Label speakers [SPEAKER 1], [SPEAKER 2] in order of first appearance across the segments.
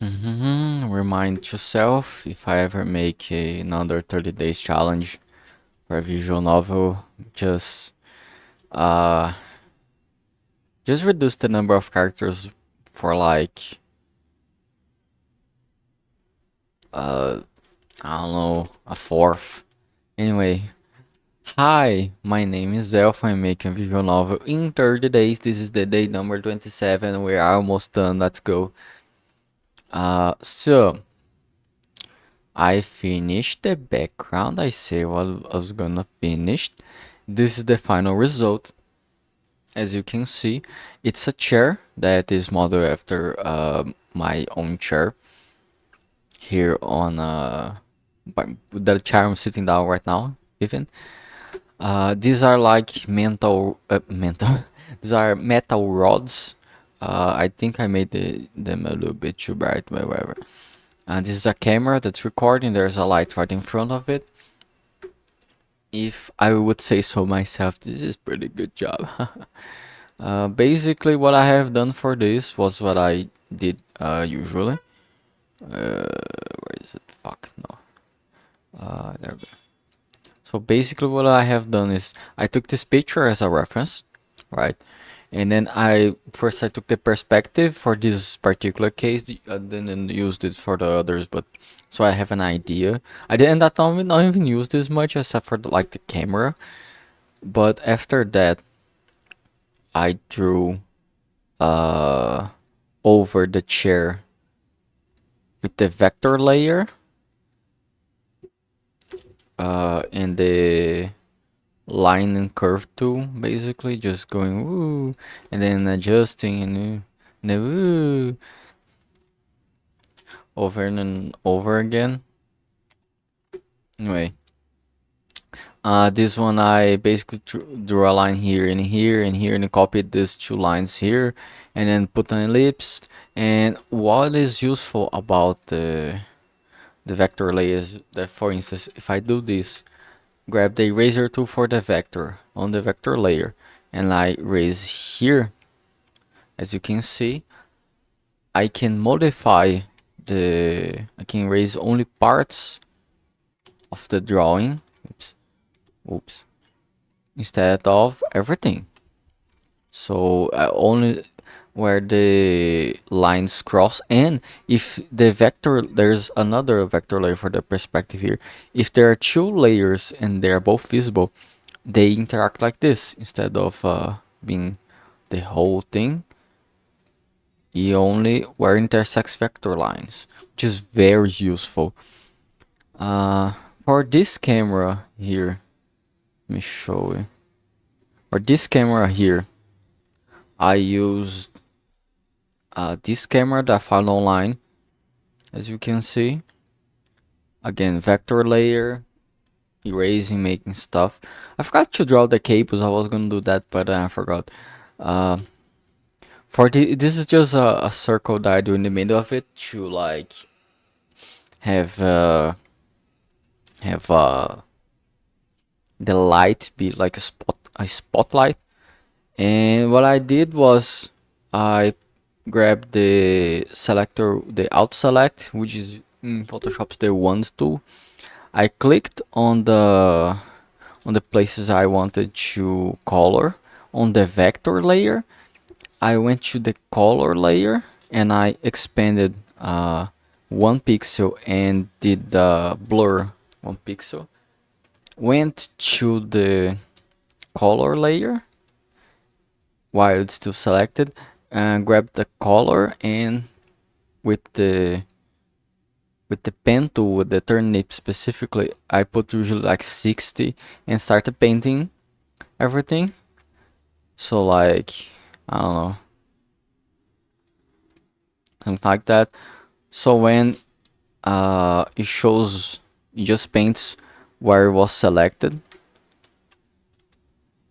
[SPEAKER 1] Remind yourself if I ever make another 30 days challenge for a visual novel, uh just reduce the number of characters for like uh I don't know, a fourth. Anyway, hi, my name is Elf. I'm making a visual novel in 30 days. This is the day number 27. We're almost done. Let's go. So I finished the background. I say what I was gonna finish. This is the final result. As you can see, it's a chair that is modeled after my own chair here on the chair I'm sitting down right now. Even these are like mental. These are metal rods. I think I made them a little bit too bright, but whatever. This is a camera that's recording. There's a light right in front of it. If I would say so myself, this is pretty good job. Basically, what I have done for this was what I did usually. Where is it? Fuck no. There we go. So basically, what I have done is I took this picture as a reference, right? And then I took the perspective for this particular case, then used it for the others. But so I have an idea. I didn't not even use this much except for like the camera. But after that, I drew over the chair with the vector layer and the line and curve tool, basically just going woo and then adjusting and woo over and over again. Anyway, this one I basically drew a line here and here and here and copied these two lines here and then put an ellipse. And what is useful about the vector layer is that, for instance, if I do this, grab the eraser tool for the vector on the vector layer and I erase here, as you can see, I can modify I can erase only parts of the drawing. Oops. Instead of everything. So only where the lines cross, and if the vector, there's another vector layer for the perspective here. If there are two layers and they are both visible, they interact like this instead of being the whole thing. You only where intersects vector lines, which is very useful. For this camera here, let me show you. For this camera here, I used this camera that I found online, as you can see. Again, vector layer, erasing, making stuff. I forgot to draw the cables. I was gonna do that, but I forgot. This is just a circle that I do in the middle of it to like have the light be like a spotlight. And what I did was I grabbed the selector, the out select, which is in Photoshop's the ones tool. I clicked on the places I wanted to color on the vector layer. I went to the color layer and I expanded 1 pixel and did the blur 1 pixel. Went to the color layer while it's still selected, and grabbed the color, and with the pen tool, with the turnip specifically, I put usually like 60 and started painting everything. So like, I don't know, something like that. So when it shows, it just paints where it was selected.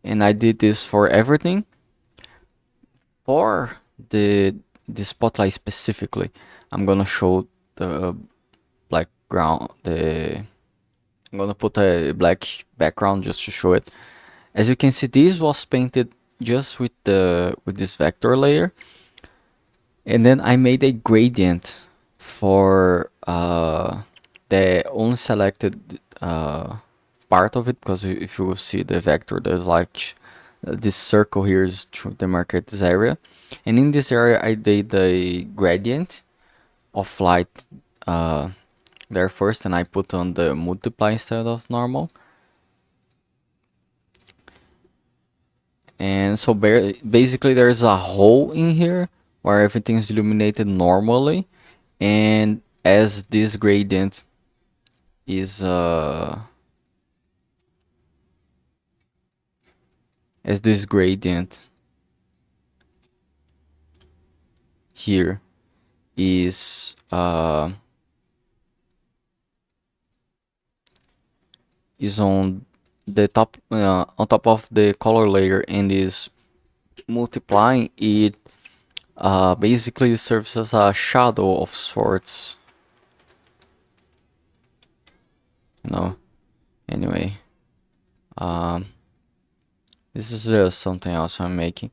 [SPEAKER 1] And I did this for everything. For the spotlight specifically, I'm gonna show the background. I'm gonna put a black background just to show it. As you can see, this was painted just with this vector layer, and then I made a gradient for the only selected part of it, because if you will see the vector, there's like this circle here is to demarcate this area, and in this area I did the gradient of light there first, and I put on the multiply instead of normal. And so basically there's a hole in here where everything's illuminated normally, and as this gradient is as this gradient here is on the top on top of the color layer and is multiplying it, basically serves as a shadow of sorts, you know. Anyway, um this is just something else I'm making.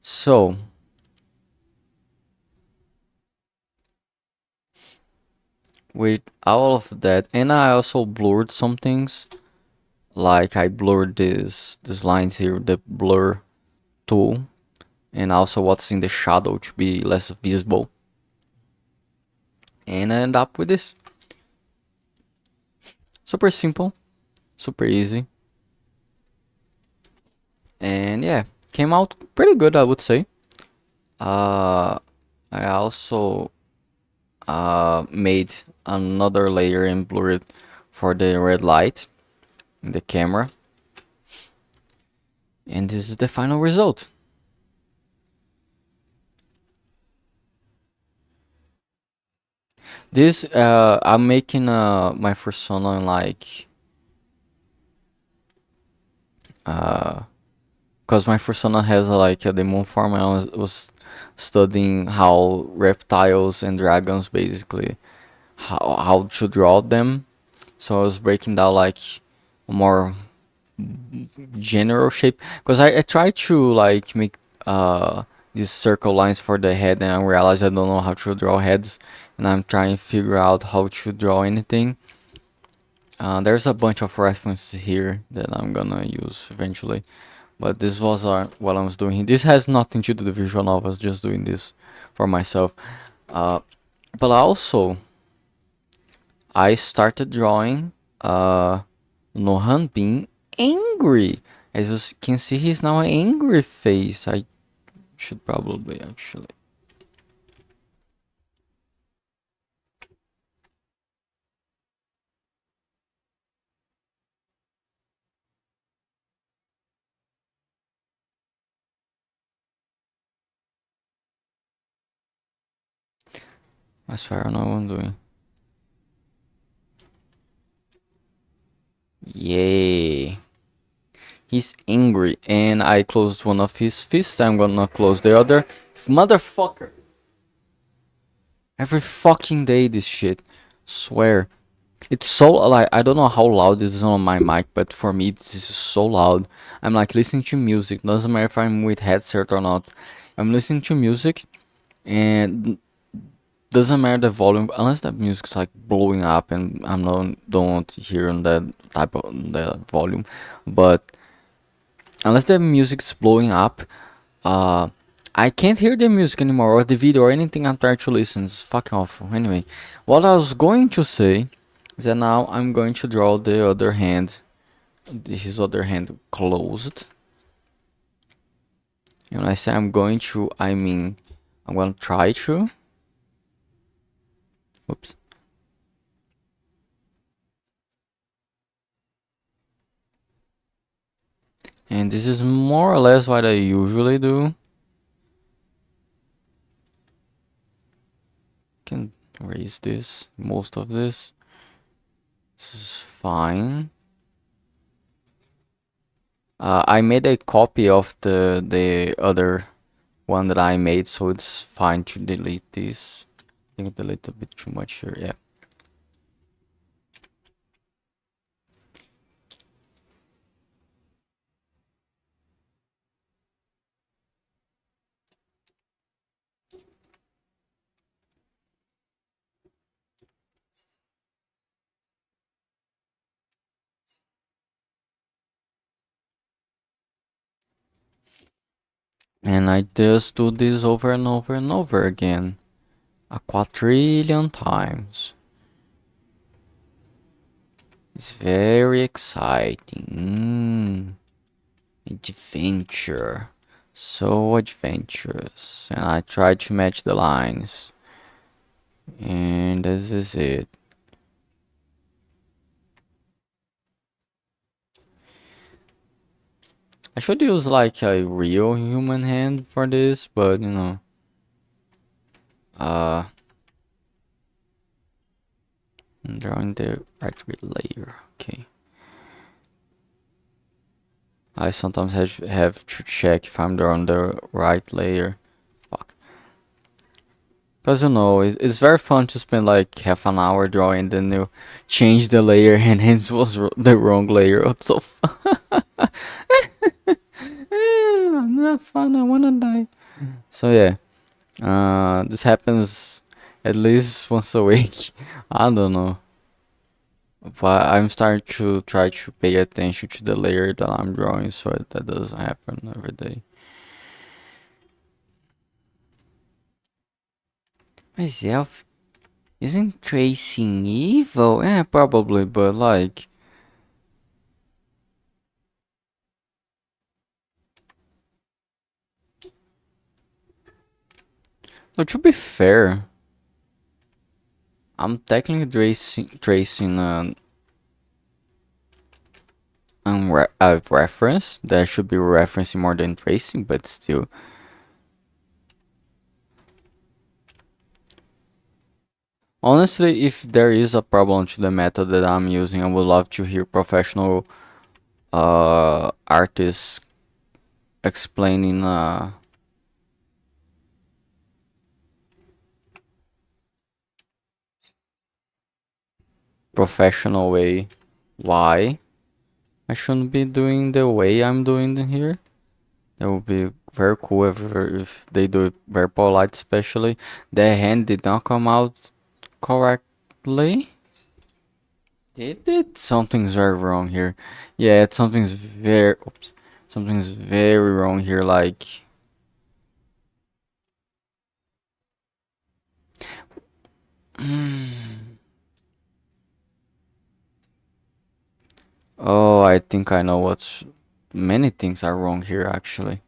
[SPEAKER 1] So with all of that, and I also blurred some things, like I blurred these lines here, the blur tool, and also what's in the shadow to be less visible, and I end up with this. Super simple, super easy, and yeah, came out pretty good, I would say. I also made another layer and blurred for the red light in the camera, and this is the final result. This I'm making my persona in like because my persona has like a demon form, and I was studying how reptiles and dragons basically how to draw them. So I was breaking down like a more general shape, because I tried to like make these circle lines for the head, and I realized I don't know how to draw heads, and I'm trying to figure out how to draw anything. There's a bunch of references here that I'm gonna use eventually, but this was what I was doing here. This has nothing to do with the visual novel, I was just doing this for myself. But also, I started drawing Nohan being angry. As you can see, he's now an angry face. I should probably actually. I swear I don't know what I'm doing. Yay. He's angry, and I closed one of his fists. I'm gonna close the other. Motherfucker! Every fucking day, this shit. Swear. It's so like I don't know how loud this is on my mic, but for me this is so loud. I'm like listening to music. Doesn't matter if I'm with headset or not. I'm listening to music, and doesn't matter the volume unless that music's like blowing up, and I'm not don't want to hear on that type of the volume. But unless the music's blowing up, uh, I can't hear the music anymore or the video or anything I'm trying to listen. It's fucking awful. Anyway, what I was going to say is that now I'm going to draw the other hand, his other hand closed. And when I say I'm going to, I mean I'm gonna try to. Oops. And this is more or less what I usually do. Can raise this, most of this. This is fine. I made a copy of the other one that I made, so it's fine to delete this. I think I delete a bit too much here. Yeah. And I just do this over and over and over again. A quadrillion times. It's very exciting. Adventure. So adventurous. And I try to match the lines. And this is it. I should use like a real human hand for this, but you know. Uh, I'm drawing the right layer. Okay. I sometimes have to check if I'm drawing the right layer. Fuck. Because you know, it's very fun to spend like half an hour drawing, then you change the layer and it was the wrong layer. It's so fun. Not fun, I wanna die. So yeah, this happens at least once a week. I don't know. But I'm starting to try to pay attention to the layer that I'm drawing so that doesn't happen every day. Myself, isn't tracing evil? Yeah, probably, but like, no, to be fair, I'm technically tracing a reference. There should be referencing more than tracing, but still. Honestly, if there is a problem to the method that I'm using, I would love to hear professional artists explaining professional way why I shouldn't be doing the way I'm doing it here. That would be very cool if they do it very polite, especially. The hand did not come out correctly. Did it? Something's very wrong here. Yeah, something's very wrong here. Like, oh, I think I know what's. Many things are wrong here, actually.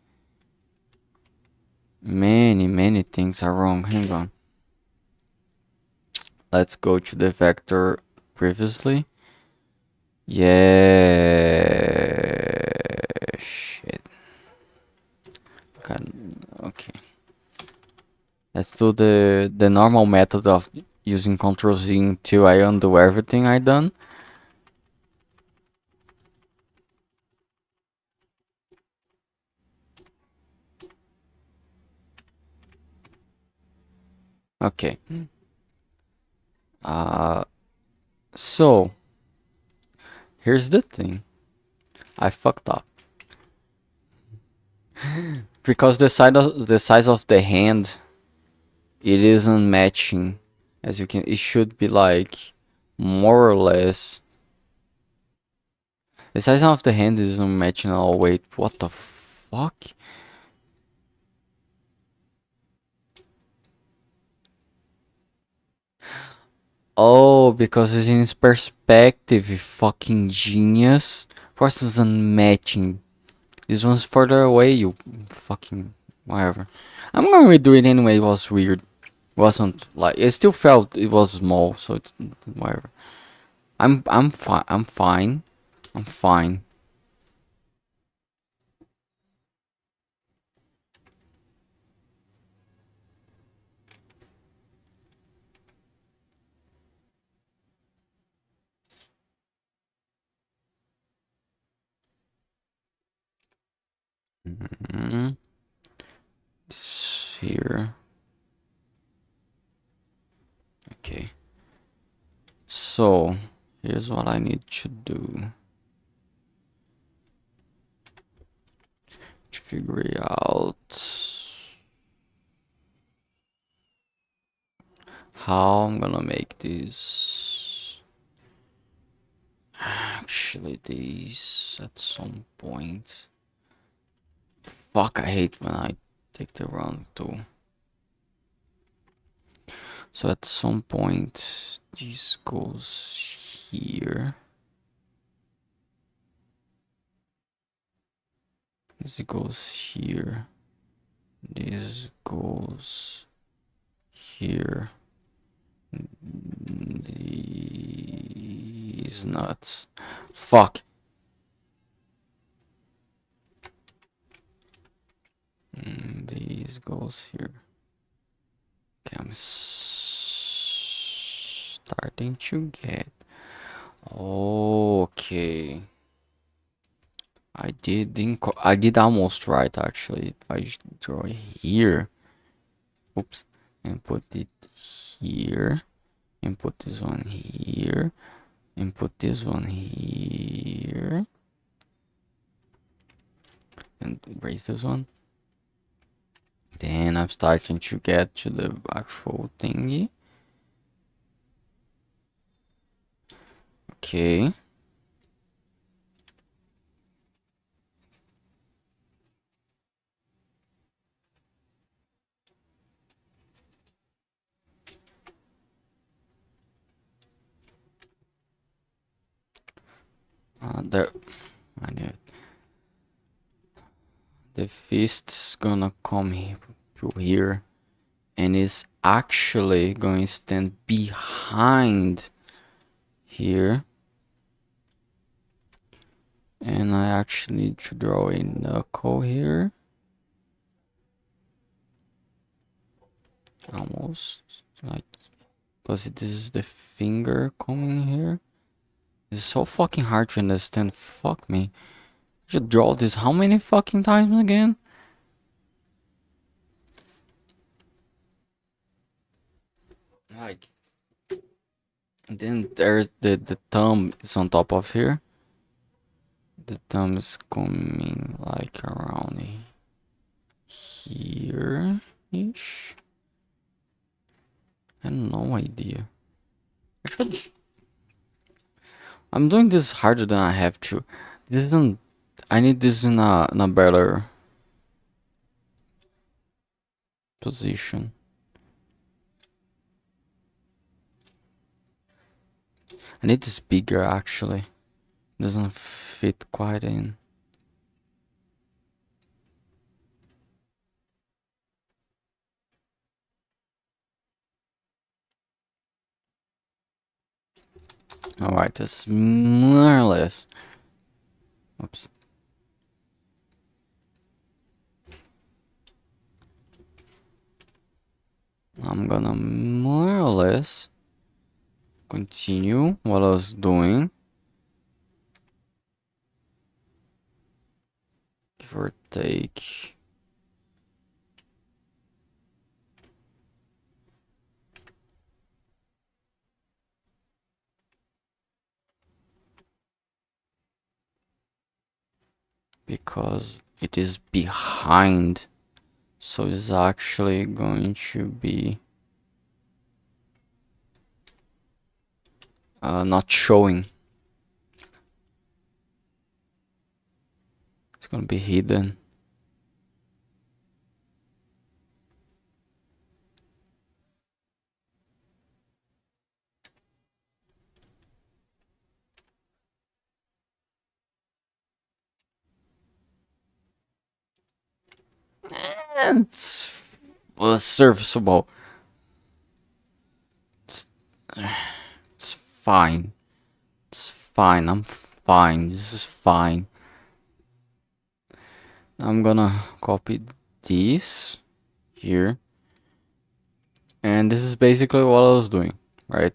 [SPEAKER 1] Many things are wrong. Hang on. Let's go to the vector previously. Yeah. Shit. Okay. Let's do the normal method of using Ctrl Z until I undo everything I done. Okay. Uh, so here's the thing. I fucked up because the size of the hand it isn't matching. As you can, it should be like more or less. The size of the hand isn't matching at all. Wait, what the fuck? Oh, because it's in its perspective, you fucking genius. Of course, it's unmatching. This one's further away, you fucking whatever. I'm gonna redo it anyway. It was weird. It wasn't like it still felt it was small, so it's whatever. I'm fine. I'm fine. I'm fine. Mm, this here. Okay. So here's what I need to do to figure out how I'm gonna make this. Actually, these at some point. Fuck, I hate when I take the round tool. So at some point, this goes here. This goes here. This goes here. These nuts. Fuck. And these goes here. Okay, I'm starting to get. Okay. I did almost right actually. If I draw here, oops, and put it here, and put this one here, and put this one here, and erase this one. Then I'm starting to get to the actual thingy. Okay. There, I knew it. The fist's gonna come through here, and is actually going to stand behind here. And I actually need to draw a knuckle here. Almost like, because this is the finger coming here. It's so fucking hard to understand. Fuck me. I should draw this how many fucking times again? Like, then there's the thumb is on top of here. The thumb is coming like around here-ish. I have no idea. I'm doing this harder than I have to. This isn't. I need this in a better position. I need this bigger actually. Doesn't fit quite in. Alright, that's more or less. Oops. I'm gonna more or less continue what I was doing. Give or take. Because it is behind. So it's actually going to be not showing. It's gonna be hidden. And it's serviceable. It's fine. It's fine. I'm fine. This is fine. I'm gonna copy this here. And this is basically what I was doing, right?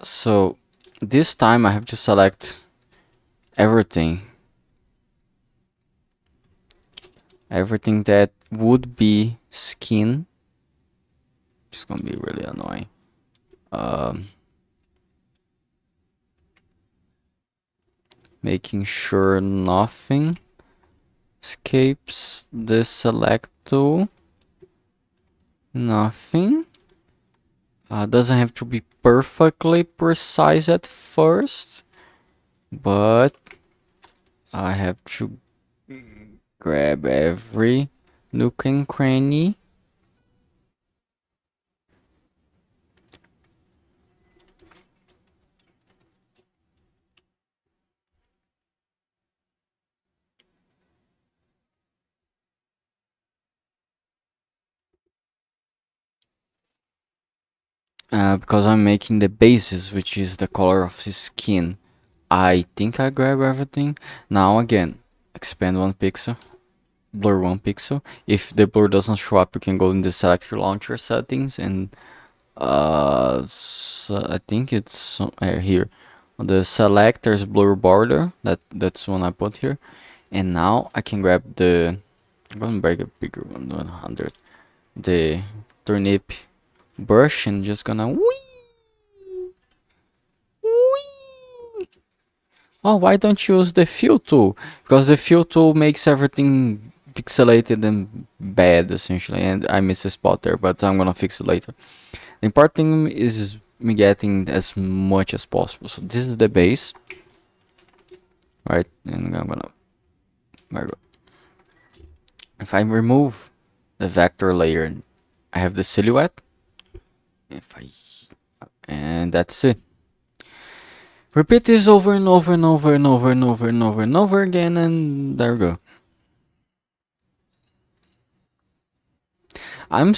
[SPEAKER 1] So this time I have to select everything. Everything that would be skin. It's gonna be really annoying. Making sure nothing escapes the select tool. Nothing. Doesn't have to be perfectly precise at first, but I have to grab every nook and cranny. Because I'm making the basis, which is the color of his skin. I think I grab everything. Now again, expand 1 pixel, blur 1 pixel. If the blur doesn't show up, you can go in the selector launcher settings and so I think it's here. On the selectors blur border, that's one I put here. And now I can grab the, I'm gonna break a bigger one, 100. The turnip brush and just gonna wee. Oh, why don't you use the fill tool? Because the fill tool makes everything pixelated and bad essentially, and I missed a spot there, but I'm gonna fix it later. The important thing is me getting as much as possible. So this is the base, right? And I'm gonna, there we go. If I remove the vector layer, I have the silhouette. If I, and that's it. Repeat this over and over and over and over and over and over and over again, and there we go. I'm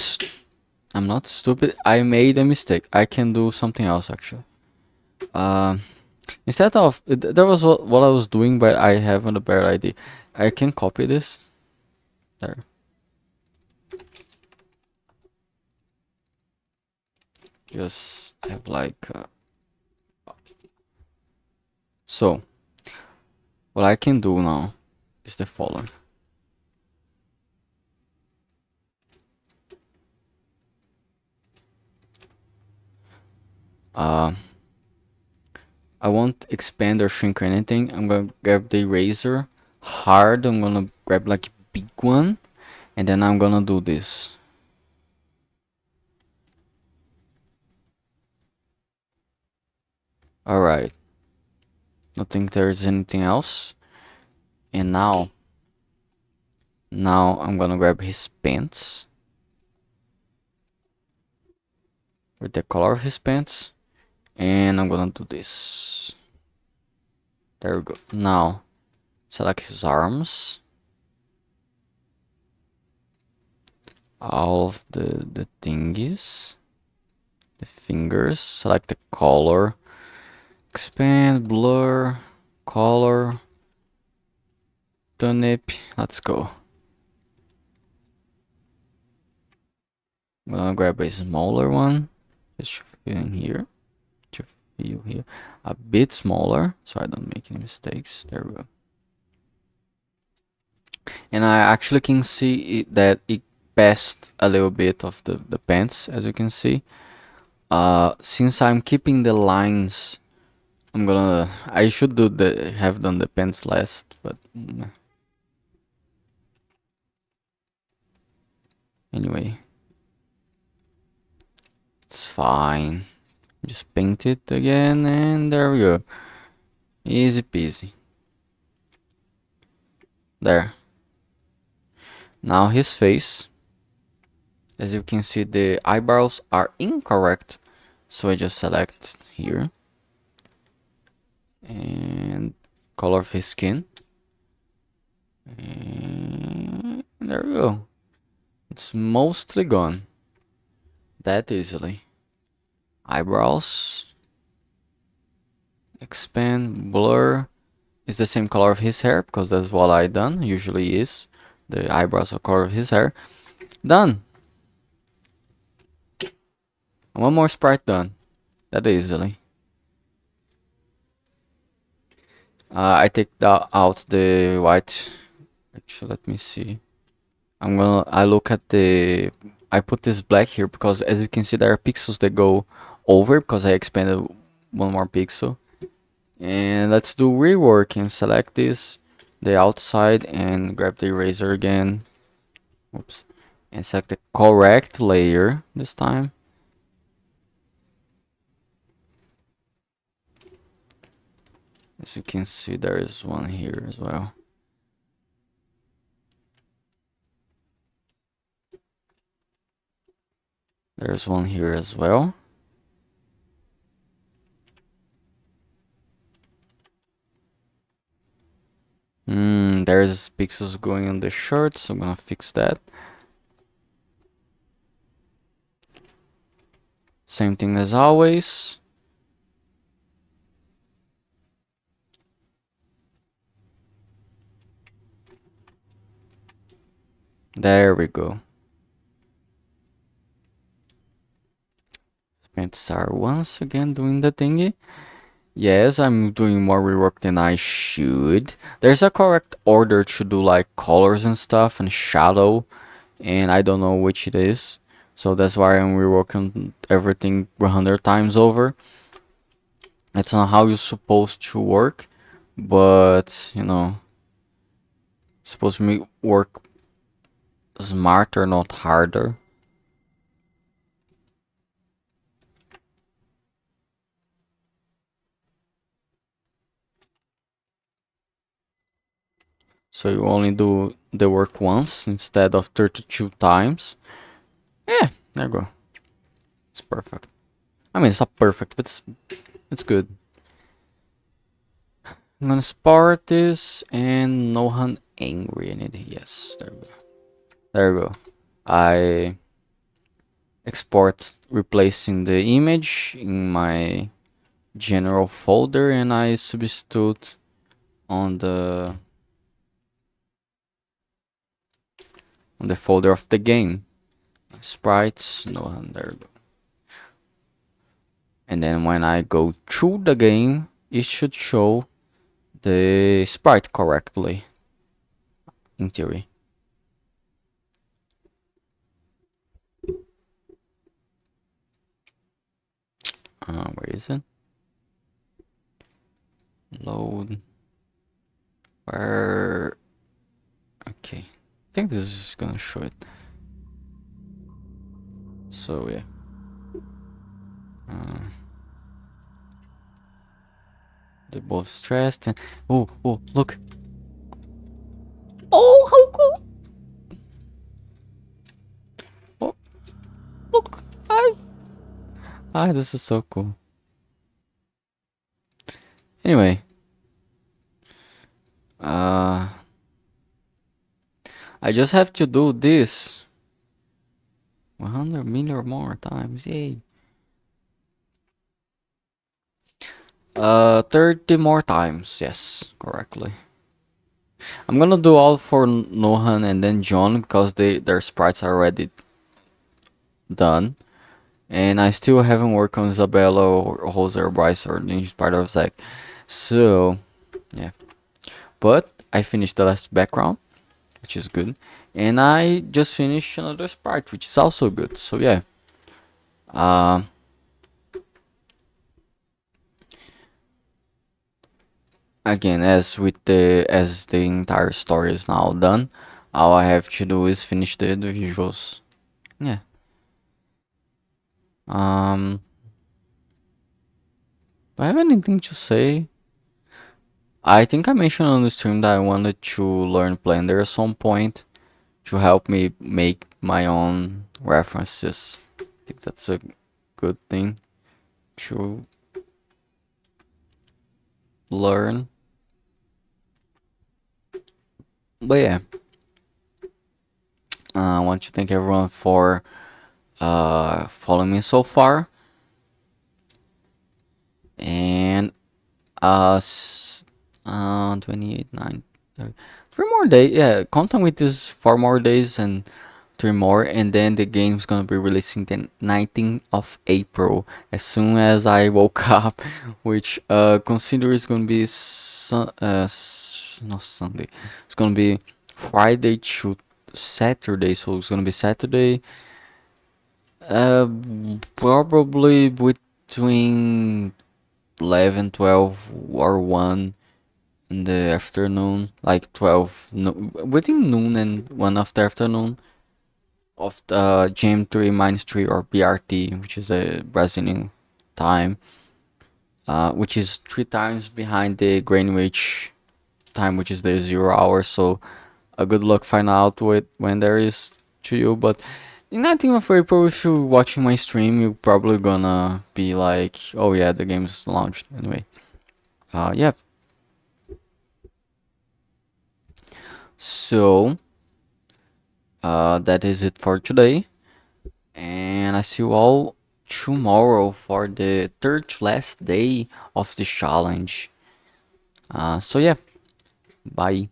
[SPEAKER 1] I'm not stupid. I made a mistake. I can do something else actually. Um, Instead of that was what I was doing, but I have a better idea. I can copy this there. Just have like so. What I can do now is the following. Uh, I won't expand or shrink or anything. I'm gonna grab the eraser hard. I'm gonna grab like a big one, and then I'm gonna do this. All right. I don't think there's anything else. And now I'm gonna grab his pants with the color of his pants, and I'm gonna do this. There we go. Now select his arms, all of the thingies, the fingers. Select the color, expand, blur, color, turnip. Let's go. I'm gonna grab a smaller one. This should fit in here. Should fit here. A bit smaller, so I don't make any mistakes. There we go. And I actually can see that it passed a little bit of the pants, as you can see. Since I'm keeping the lines, I should have done the pants last, but anyway, it's fine. Just paint it again, and there we go. Easy peasy. There. Now his face. As you can see, the eyebrows are incorrect, so I just select here. And color of his skin. And there we go. It's mostly gone. That easily. Eyebrows. Expand, blur. Is the same color of his hair, because that's what I done. Usually is. The eyebrows are color of his hair. Done. One more sprite done. That easily. I take out the white. Actually, let me see. I look at I put this black here because as you can see there are pixels that go over because I expanded one more pixel. And let's do rework and select this, the outside, and grab the eraser again. Oops. And select the correct layer this time. As you can see, there is one here as well. There's one here as well. There's pixels going on the shirt, so I'm gonna fix that. Same thing as always. There we go. Pants are once again doing the thingy. Yes, I'm doing more rework than I should. There's a correct order to do like colors and stuff and shadow, and I don't know which it is. So that's why I'm reworking everything 100 times over. That's not how you're supposed to work, but you know, it's supposed to work smarter, not harder. So you only do the work once instead of 32 times. Yeah, there you go. It's perfect. I mean, it's not perfect, but it's good. I'm gonna start this and no one angry in it. Yes, there we go. There we go. I export replacing the image in my general folder and I substitute on the folder of the game. Sprites, no one, there we go. And then when I go through the game, it should show the sprite correctly, in theory. Where is it? Load. Where? Okay. I think this is gonna show it. So yeah. They're both stressed and oh look. Oh, how cool! Oh, look! This is so cool. Anyway, I just have to do this 100 million more times. Yay! 30 more times. Yes, correctly. I'm gonna do all for Nohan and then John because their sprites are already done. And I still haven't worked on Isabella or Jose or Bryce or Ninja Spider of Zack. So, yeah. But I finished the last background, which is good. And I just finished another sprite, which is also good. So, yeah. Again, as the entire story is now done, all I have to do is finish the visuals. Yeah. Do I have anything to say? I think I mentioned on the stream that I wanted to learn Blender at some point to help me make my own references. I think that's a good thing to learn. But yeah, I want to thank everyone for following me so far. And 28, 9, 30, 3 more days. Yeah, content with this 4 more days and 3 more, and then the game's gonna be releasing the 19th of April as soon as I woke up, which consider is gonna be not Sunday. It's gonna be Friday to Saturday, so it's gonna be Saturday. Probably between 11, 12, or 1 in the afternoon, like 12, no, between noon and 1 of the afternoon of the GM3 -3 or BRT, which is a Brazilian time, which is 3 times behind the Greenwich time, which is the 0 hour. So, good luck find out when there is to you. But In 19th of April, if you're watching my stream, you're probably gonna be like, oh yeah, the game's launched anyway. Yeah. So, that is it for today. And I see you all tomorrow for the third to last day of the challenge. So yeah, bye.